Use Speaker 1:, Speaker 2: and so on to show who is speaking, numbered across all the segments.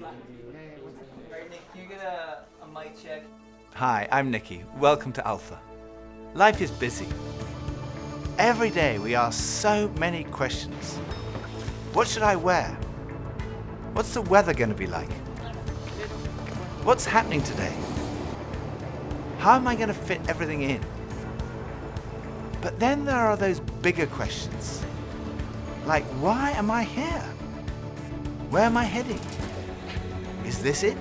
Speaker 1: Alright, Nick, can you get a mic check?
Speaker 2: Hi, I'm Nicky. Welcome to Alpha. Life is busy. Every day we ask so many questions. What should I wear? What's the weather going to be like? What's happening today? How am I going to fit everything in? But then there are those bigger questions. Like, why am I here? Where am I heading? Is this it?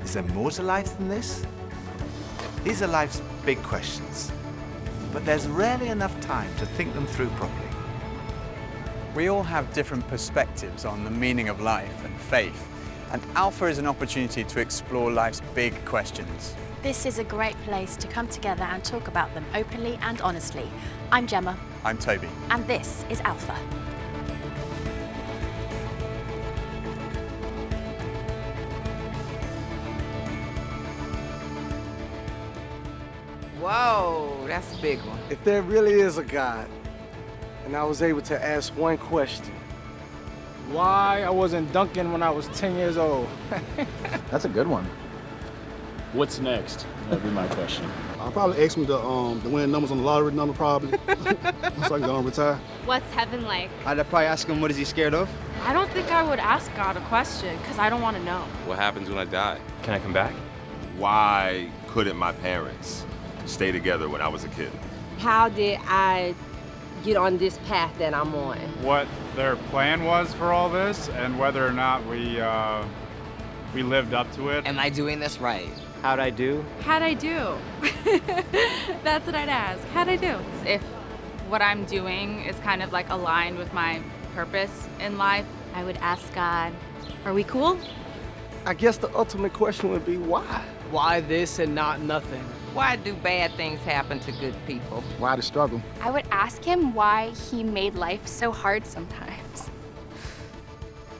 Speaker 2: Is there more to life than this? These are life's big questions, but there's rarely enough time to think them through properly.
Speaker 3: We all have different perspectives on the meaning of life and faith, and Alpha is an opportunity to explore life's big questions.
Speaker 4: This is a great place to come together and talk about them openly and honestly. I'm Gemma.
Speaker 3: I'm Toby.
Speaker 4: And this is Alpha.
Speaker 5: Whoa, that's a big one.
Speaker 6: If there really is a God, and I was able to ask one question,
Speaker 7: why I wasn't dunking when I was 10 years old.
Speaker 8: That's a good one. What's next? That'd be my question.
Speaker 9: I'll probably ask him the winning numbers on the lottery number, probably, so I can go and retire.
Speaker 10: What's heaven like?
Speaker 11: I'd probably ask him, what is he scared of?
Speaker 10: I don't think I would ask God a question, because I don't want to know.
Speaker 12: What happens when I die?
Speaker 8: Can I come back?
Speaker 12: Why couldn't my parents stay together when I was a kid?
Speaker 5: How did I get on this path that I'm on?
Speaker 13: What their plan was for all this, and whether or not we lived up to it.
Speaker 5: Am I doing this right?
Speaker 11: How'd I do?
Speaker 10: How'd I do? That's what I'd ask. How'd I do? If what I'm doing is kind of like aligned with my purpose in life,
Speaker 4: I would ask God, are we cool?
Speaker 6: I guess the ultimate question would be why?
Speaker 7: Why this and not nothing?
Speaker 5: Why do bad things happen to good people?
Speaker 9: Why the struggle?
Speaker 10: I would ask him why he made life so hard sometimes.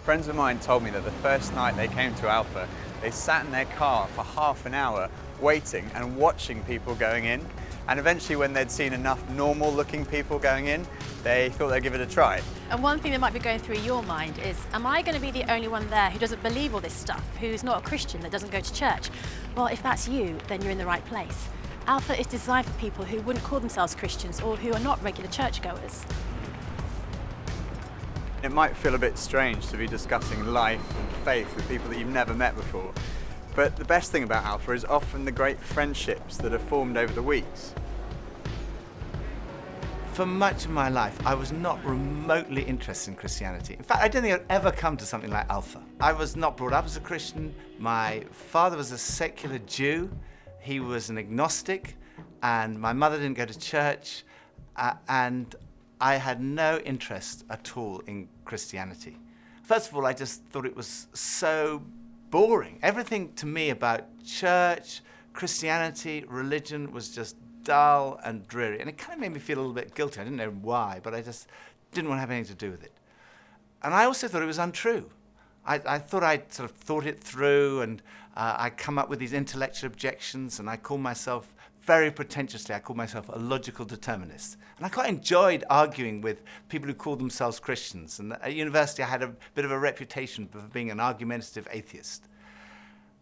Speaker 3: Friends of mine told me that the first night they came to Alpha, they sat in their car for half an hour waiting and watching people going in. And eventually, when they'd seen enough normal-looking people going in, they thought they'd give it a try.
Speaker 4: And one thing that might be going through your mind is, am I going to be the only one there who doesn't believe all this stuff, who's not a Christian, that doesn't go to church? Well, if that's you, then you're in the right place. Alpha is designed for people who wouldn't call themselves Christians or who are not regular churchgoers.
Speaker 3: It might feel a bit strange to be discussing life and faith with people that you've never met before. But the best thing about Alpha is often the great friendships that are formed over the weeks.
Speaker 2: For much of my life, I was not remotely interested in Christianity. In fact, I don't think I'd ever come to something like Alpha. I was not brought up as a Christian. My father was a secular Jew. He was an agnostic, and my mother didn't go to church, and I had no interest at all in Christianity. First of all, I just thought it was so boring. Everything to me about church, Christianity, religion was just dull and dreary. And it kind of made me feel a little bit guilty. I didn't know why, but I just didn't want to have anything to do with it. And I also thought it was untrue. I thought I'd sort of thought it through, and I'd come up with these intellectual objections, and I called myself, very pretentiously, I called myself a logical determinist. And I quite enjoyed arguing with people who called themselves Christians. And at university, I had a bit of a reputation for being an argumentative atheist.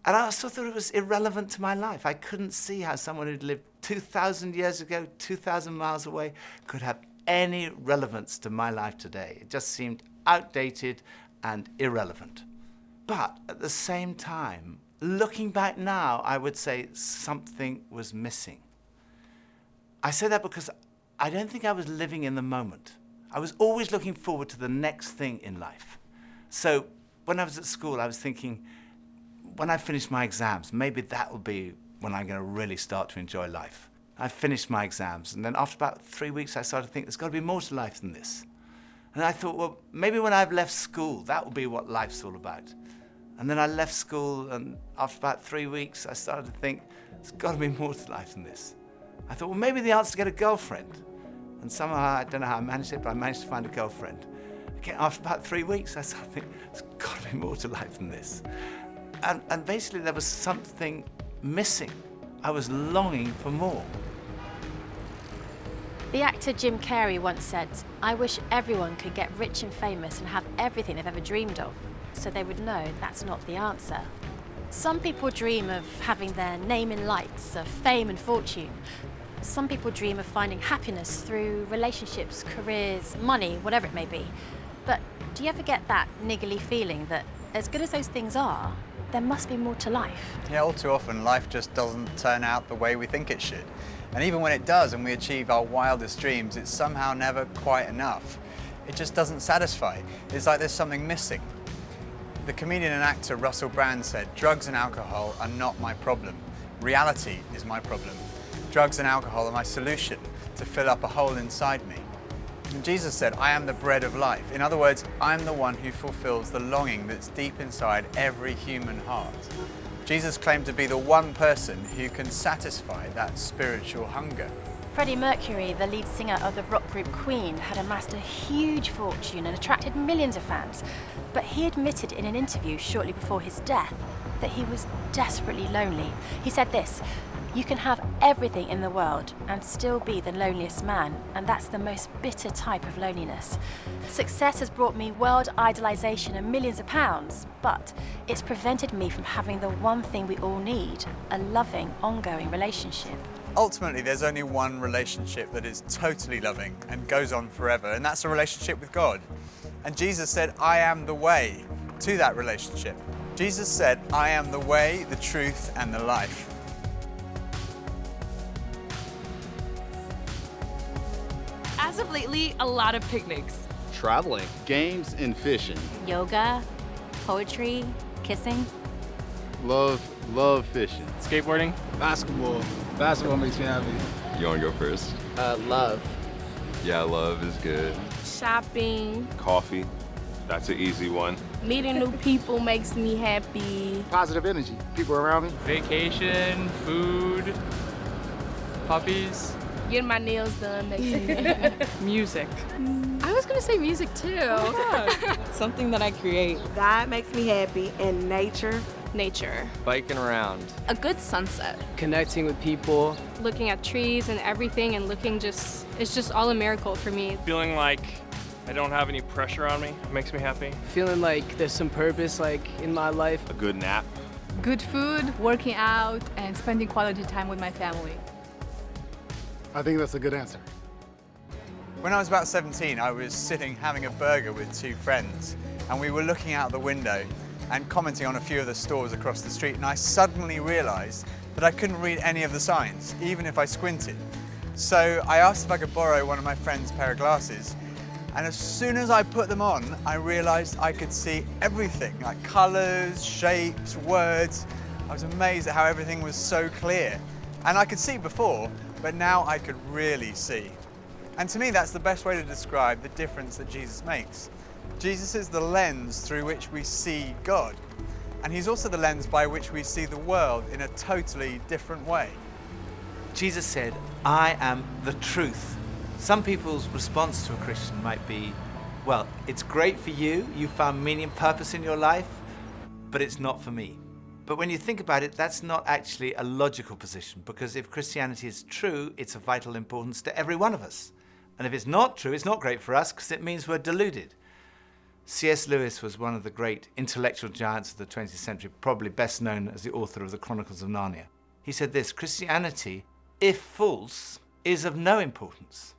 Speaker 2: And I also thought it was irrelevant to my life. I couldn't see how someone who'd lived 2,000 years ago, 2,000 miles away, could have any relevance to my life today. It just seemed outdated and irrelevant. But at the same time, looking back now, I would say something was missing. I say that because I don't think I was living in the moment. I was always looking forward to the next thing in life. So when I was at school, I was thinking, when I finish my exams, maybe that will be when I'm going to really start to enjoy life. I finished my exams, and then after about 3 weeks, I started to think there's got to be more to life than this. And I thought, well, maybe when I've left school, that will be what life's all about. And then I left school, and after about 3 weeks, I started to think, there's got to be more to life than this. I thought, well, maybe the answer is to get a girlfriend. And somehow, I don't know how I managed it, but I managed to find a girlfriend. Again, after about 3 weeks, I started to think, there's got to be more to life than this. And basically, there was something missing. I was longing for more.
Speaker 4: The actor Jim Carrey once said, I wish everyone could get rich and famous and have everything they've ever dreamed of. so they would know that's not the answer. Some people dream of having their name in lights, of fame and fortune. Some people dream of finding happiness through relationships, careers, money, whatever it may be. But do you ever get that niggly feeling that as good as those things are, there must be more to life?
Speaker 3: Yeah, all too often life just doesn't turn out the way we think it should. And even when it does and we achieve our wildest dreams, it's somehow never quite enough. It just doesn't satisfy. It's like there's something missing. The comedian and actor Russell Brand said, "Drugs and alcohol are not my problem. Reality is my problem. Drugs and alcohol are my solution to fill up a hole inside me." And Jesus said, "I am the bread of life." In other words, I'm the one who fulfills the longing that's deep inside every human heart. Jesus claimed to be the one person who can satisfy that spiritual hunger.
Speaker 4: Freddie Mercury, the lead singer of the rock group Queen, had amassed a huge fortune and attracted millions of fans. But he admitted in an interview shortly before his death that he was desperately lonely. He said this, "You can have everything in the world and still be the loneliest man, and that's the most bitter type of loneliness. Success has brought me world idolization and millions of pounds, but it's prevented me from having the one thing we all need, a loving, ongoing relationship."
Speaker 3: Ultimately, there's only one relationship that is totally loving and goes on forever, and that's a relationship with God. And Jesus said, "I am the way to that relationship." Jesus said, "I am the way, the truth, and the life."
Speaker 10: As of lately, a lot of picnics.
Speaker 9: Traveling, games, and fishing.
Speaker 4: Yoga, poetry, kissing.
Speaker 9: Love fishing.
Speaker 7: Skateboarding.
Speaker 9: Basketball.
Speaker 7: Basketball makes me happy.
Speaker 12: You want to go first?
Speaker 11: Love.
Speaker 12: Yeah, love is good.
Speaker 14: Shopping.
Speaker 12: Coffee, that's an easy one.
Speaker 14: Meeting new people makes me happy.
Speaker 9: Positive energy. People around me.
Speaker 1: Vacation, food, puppies.
Speaker 14: Getting my nails done makes me happy.
Speaker 10: Music.
Speaker 14: I was gonna say music too.
Speaker 10: Something that I create.
Speaker 15: God makes me happy, and nature.
Speaker 14: Nature.
Speaker 1: Biking around.
Speaker 14: A good sunset.
Speaker 11: Connecting with people.
Speaker 14: Looking at trees and everything and it's just all a miracle for me.
Speaker 1: Feeling like I don't have any pressure on me makes me happy.
Speaker 11: Feeling like there's some purpose in my life.
Speaker 12: A good nap.
Speaker 10: Good food, working out, and spending quality time with my family.
Speaker 9: I think that's a good answer.
Speaker 3: When I was about 17, I was sitting having a burger with two friends, and we were looking out the window and commenting on a few of the stores across the street, and I suddenly realized that I couldn't read any of the signs, even if I squinted. So I asked if I could borrow one of my friend's pair of glasses, and as soon as I put them on, I realized I could see everything, like colors, shapes, words. I was amazed at how everything was so clear. And I could see before, but now I could really see. And to me, that's the best way to describe the difference that Jesus makes. Jesus is the lens through which we see God, and he's also the lens by which we see the world in a totally different way.
Speaker 2: Jesus said, "I am the truth." Some people's response to a Christian might be, well, it's great for you, you found meaning and purpose in your life, but it's not for me. But when you think about it, that's not actually a logical position, because if Christianity is true, it's of vital importance to every one of us. And if it's not true, it's not great for us, because it means we're deluded. C.S. Lewis was one of the great intellectual giants of the 20th century, probably best known as the author of the Chronicles of Narnia. He said this, "Christianity, if false, is of no importance,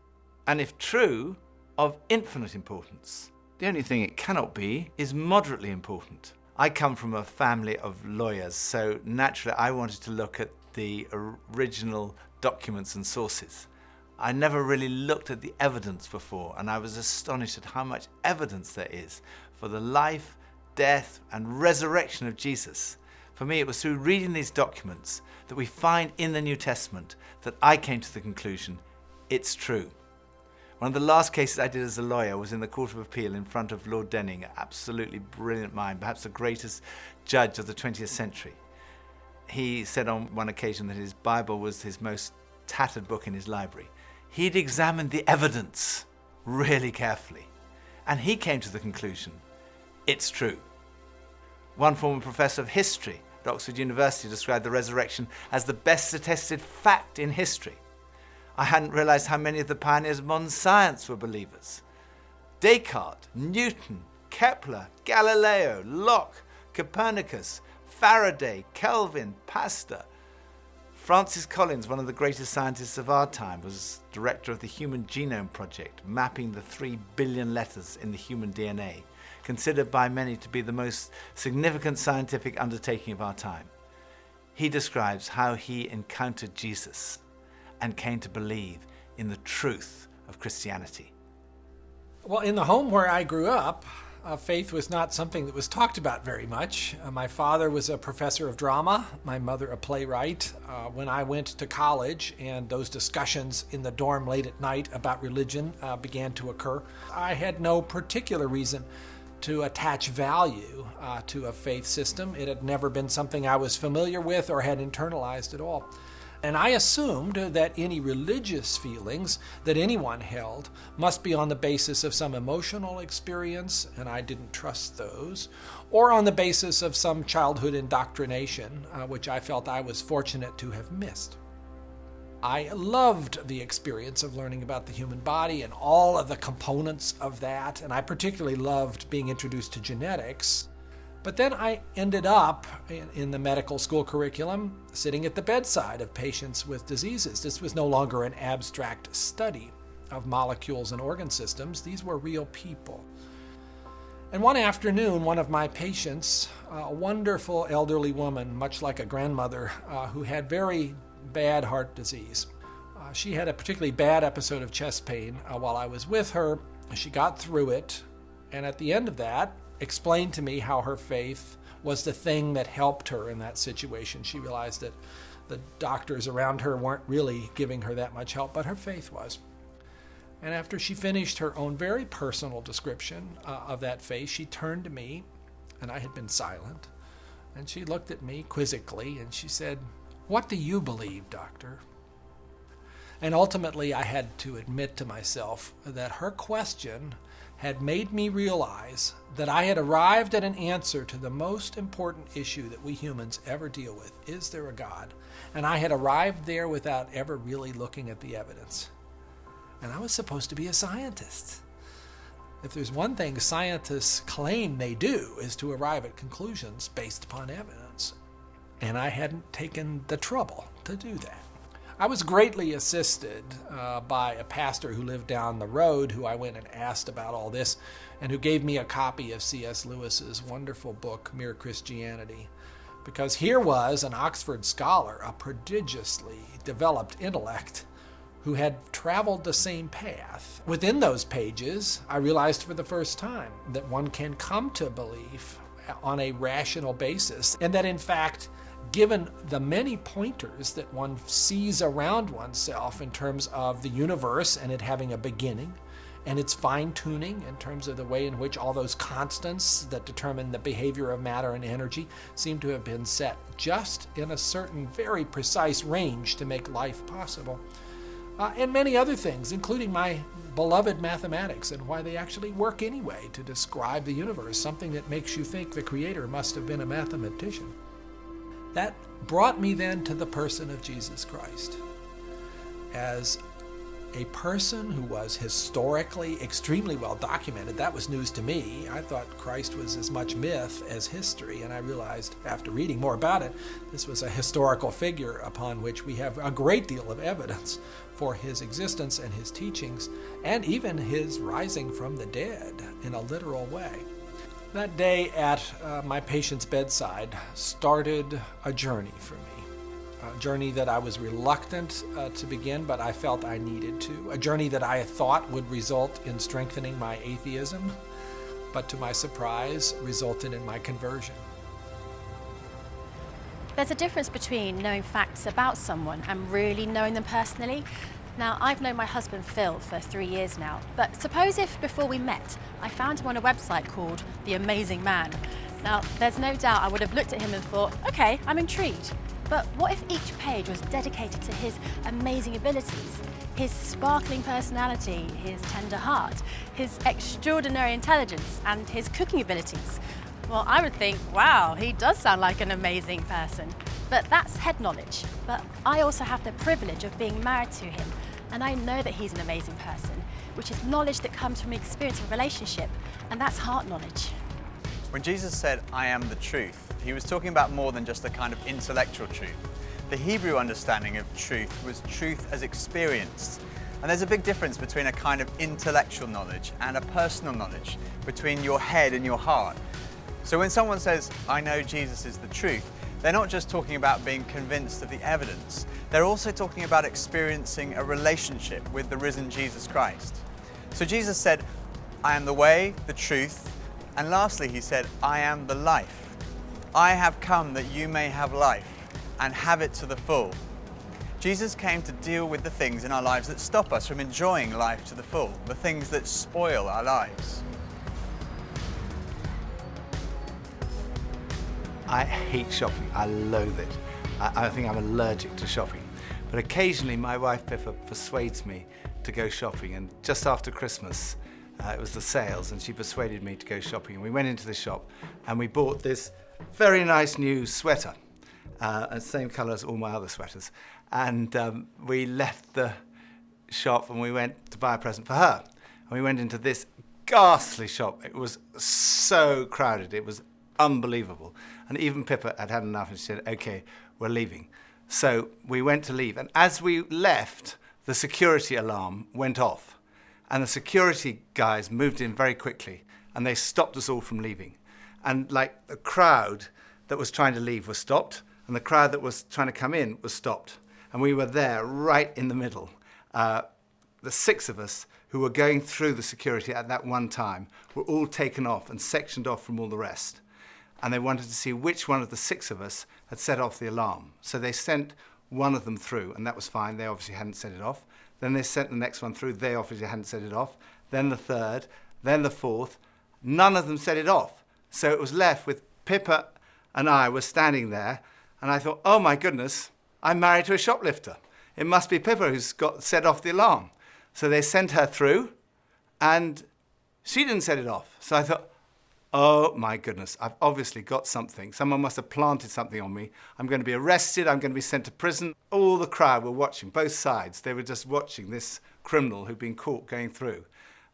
Speaker 2: and if true, of infinite importance. The only thing it cannot be is moderately important." I come from a family of lawyers, so naturally I wanted to look at the original documents and sources. I never really looked at the evidence before, and I was astonished at how much evidence there is for the life, death, and resurrection of Jesus. For me, it was through reading these documents that we find in the New Testament that I came to the conclusion, it's true. One of the last cases I did as a lawyer was in the Court of Appeal in front of Lord Denning, an absolutely brilliant mind, perhaps the greatest judge of the 20th century. He said on one occasion that his Bible was his most tattered book in his library. He'd examined the evidence really carefully, and he came to the conclusion, it's true. One former professor of history at Oxford University described the resurrection as the best attested fact in history. I hadn't realized how many of the pioneers of modern science were believers. Descartes, Newton, Kepler, Galileo, Locke, Copernicus, Faraday, Kelvin, Pasteur. Francis Collins, one of the greatest scientists of our time, was director of the Human Genome Project, mapping the 3 billion letters in the human DNA, considered by many to be the most significant scientific undertaking of our time. He describes how he encountered Jesus and came to believe in the truth of Christianity.
Speaker 16: Well, in the home where I grew up, faith was not something that was talked about very much. My father was a professor of drama, my mother a playwright. When I went to college and those discussions in the dorm late at night about religion began to occur, I had no particular reason to attach value to a faith system. It had never been something I was familiar with or had internalized at all. And I assumed that any religious feelings that anyone held must be on the basis of some emotional experience, and I didn't trust those, or on the basis of some childhood indoctrination, which I felt I was fortunate to have missed. I loved the experience of learning about the human body and all of the components of that, and I particularly loved being introduced to genetics. But then I ended up in the medical school curriculum sitting at the bedside of patients with diseases. This was no longer an abstract study of molecules and organ systems. These were real people. And one afternoon, one of my patients, a wonderful elderly woman, much like a grandmother, who had very bad heart disease. She had a particularly bad episode of chest pain while I was with her. She got through it, and at the end of that, explained to me how her faith was the thing that helped her in that situation. She realized that the doctors around her weren't really giving her that much help, but her faith was. And after she finished her own very personal description of that faith, she turned to me, and I had been silent, and she looked at me quizzically, and she said, "What do you believe, doctor?" And ultimately, I had to admit to myself that her question had made me realize that I had arrived at an answer to the most important issue that we humans ever deal with. Is there a God? And I had arrived there without ever really looking at the evidence. And I was supposed to be a scientist. If there's one thing scientists claim they do is to arrive at conclusions based upon evidence. And I hadn't taken the trouble to do that. I was greatly assisted by a pastor who lived down the road, who I went and asked about all this, and who gave me a copy of C.S. Lewis's wonderful book, Mere Christianity. Because here was an Oxford scholar, a prodigiously developed intellect, who had traveled the same path. Within those pages, I realized for the first time that one can come to belief on a rational basis, and that in fact, given the many pointers that one sees around oneself in terms of the universe and it having a beginning, and its fine-tuning in terms of the way in which all those constants that determine the behavior of matter and energy seem to have been set just in a certain very precise range to make life possible. And many other things, including my beloved mathematics and why they actually work anyway to describe the universe, something that makes you think the Creator must have been a mathematician. That brought me then to the person of Jesus Christ as a person who was historically extremely well documented. That was news to me. I thought Christ was as much myth as history, and I realized after reading more about it, this was a historical figure upon which we have a great deal of evidence for his existence and his teachings, and even his rising from the dead in a literal way. That day at my patient's bedside started a journey for me, a journey that I was reluctant to begin, but I felt I needed to, a journey that I thought would result in strengthening my atheism, but to my surprise, resulted in my conversion.
Speaker 4: There's a difference between knowing facts about someone and really knowing them personally. Now, I've known my husband Phil for 3 years now, but suppose if before we met, I found him on a website called The Amazing Man. Now, there's no doubt I would have looked at him and thought, okay, I'm intrigued. But what if each page was dedicated to his amazing abilities, his sparkling personality, his tender heart, his extraordinary intelligence, and his cooking abilities? Well, I would think, wow, he does sound like an amazing person. But that's head knowledge. But I also have the privilege of being married to him. And I know that he's an amazing person, which is knowledge that comes from experience of relationship, and that's heart knowledge.
Speaker 3: When Jesus said, "I am the truth," he was talking about more than just a kind of intellectual truth. The Hebrew understanding of truth was truth as experienced. And there's a big difference between a kind of intellectual knowledge and a personal knowledge, between your head and your heart. So when someone says, "I know Jesus is the truth," they're not just talking about being convinced of the evidence. They're also talking about experiencing a relationship with the risen Jesus Christ. So Jesus said, "I am the way, the truth," and lastly he said, "I am the life. I have come that you may have life and have it to the full." Jesus came to deal with the things in our lives that stop us from enjoying life to the full, the things that spoil our lives.
Speaker 2: I hate shopping. I loathe it. I think I'm allergic to shopping. But occasionally my wife Pippa persuades me to go shopping, and just after Christmas, it was the sales, and she persuaded me to go shopping. And we went into the shop and we bought this very nice new sweater, same colour as all my other sweaters. And we left the shop and we went to buy a present for her. And we went into this ghastly shop. It was so crowded. It was unbelievable. And even Pippa had had enough and she said, "Okay, we're leaving." So we went to leave. And as we left, the security alarm went off. And the security guys moved in very quickly and they stopped us all from leaving. And like the crowd that was trying to leave was stopped, and the crowd that was trying to come in was stopped. And we were there right in the middle. The 6 of us who were going through the security at that one time were all taken off and sectioned off from all the rest. And they wanted to see which one of the 6 of us had set off the alarm. So they sent one of them through, and that was fine. They obviously hadn't set it off. Then they sent the next one through. They obviously hadn't set it off. Then the 3rd, then the 4th. None of them set it off. So it was left with Pippa and I were standing there, and I thought, oh my goodness, I'm married to a shoplifter. It must be Pippa who's got set off the alarm. So they sent her through, and she didn't set it off. So I thought, oh my goodness, I've obviously got something. Someone must have planted something on me. I'm going to be arrested. I'm going to be sent to prison. All the crowd were watching, both sides. They were just watching this criminal who'd been caught going through.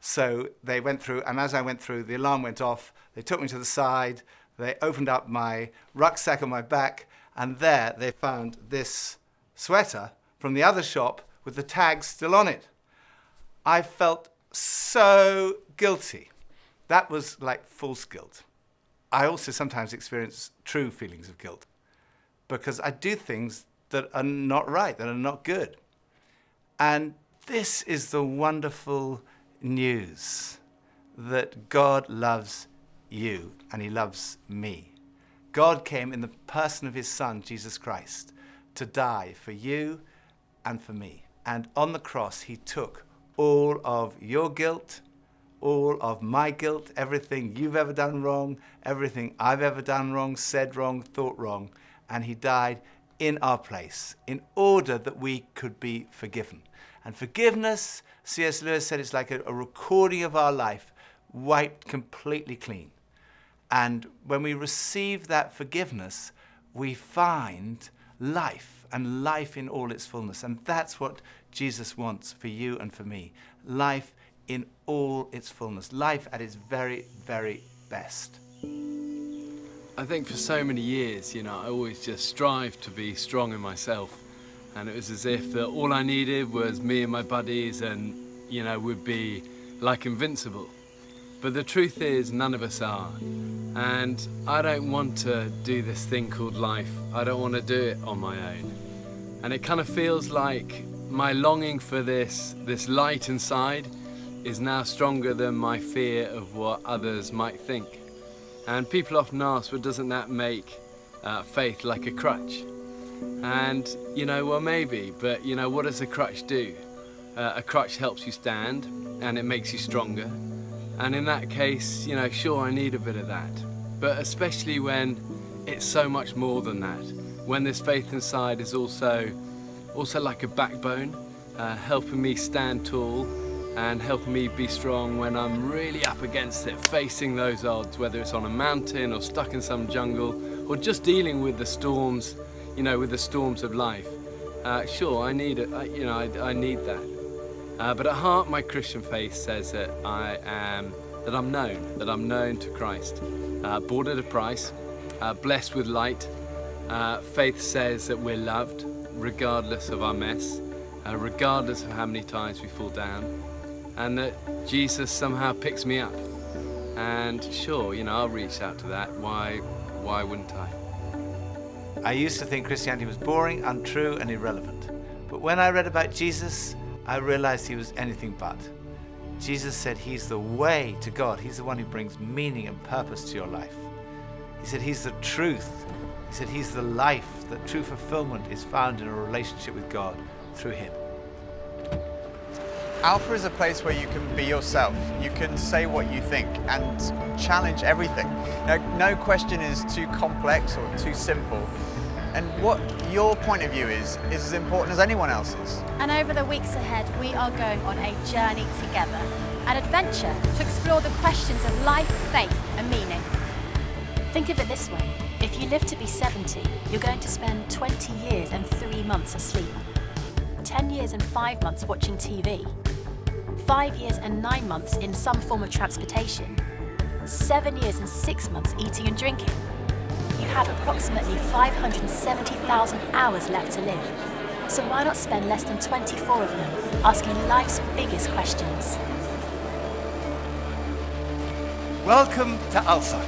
Speaker 2: So they went through, and as I went through, the alarm went off. They took me to the side. They opened up my rucksack on my back, and there they found this sweater from the other shop with the tag still on it. I felt so guilty. That was like false guilt. I also sometimes experience true feelings of guilt because I do things that are not right, that are not good. And this is the wonderful news that God loves you and he loves me. God came in the person of his Son, Jesus Christ, to die for you and for me. And on the cross, he took all of your guilt, all of my guilt, everything you've ever done wrong, everything I've ever done wrong, said wrong, thought wrong, and he died in our place in order that we could be forgiven. And forgiveness, C.S. Lewis said, it's like a recording of our life wiped completely clean. And when we receive that forgiveness, we find life, and life in all its fullness. And that's what Jesus wants for you and for me. Life in all its fullness. Life at its very, very best.
Speaker 17: I think for so many years, I always just strived to be strong in myself. And it was as if that all I needed was me and my buddies and, we'd be like invincible. But the truth is, none of us are. And I don't want to do this thing called life. I don't want to do it on my own. And it kind of feels like my longing for this light inside is now stronger than my fear of what others might think. And people often ask, well, doesn't that make faith like a crutch? And, well, maybe, but, what does a crutch do? A crutch helps you stand, and it makes you stronger. And in that case, sure, I need a bit of that. But especially when it's so much more than that. When this faith inside is also like a backbone, helping me stand tall and helping me be strong when I'm really up against it, facing those odds, whether it's on a mountain or stuck in some jungle or just dealing with the storms, with the storms of life. Sure, I need it. I need that. But at heart, my Christian faith says that I'm known to Christ. Bought at a price, blessed with light. Faith says that we're loved, regardless of our mess, regardless of how many times we fall down, and that Jesus somehow picks me up. And sure, I'll reach out to that. Why wouldn't I?
Speaker 2: I used to think Christianity was boring, untrue, and irrelevant. But when I read about Jesus, I realized he was anything but. Jesus said he's the way to God. He's the one who brings meaning and purpose to your life. He said he's the truth. He said he's the life, that true fulfillment is found in a relationship with God through him.
Speaker 3: Alpha is a place where you can be yourself. You can say what you think and challenge everything. No question is too complex or too simple. And what your point of view is as important as anyone else's.
Speaker 4: And over the weeks ahead, we are going on a journey together, an adventure to explore the questions of life, faith, and meaning. Think of it this way. If you live to be 70, you're going to spend 20 years and 3 months asleep, 10 years and 5 months watching TV, 5 years and 9 months in some form of transportation, 7 years and 6 months eating and drinking. You have approximately 570,000 hours left to live. So why not spend less than 24 of them asking life's biggest questions?
Speaker 2: Welcome to Alpha.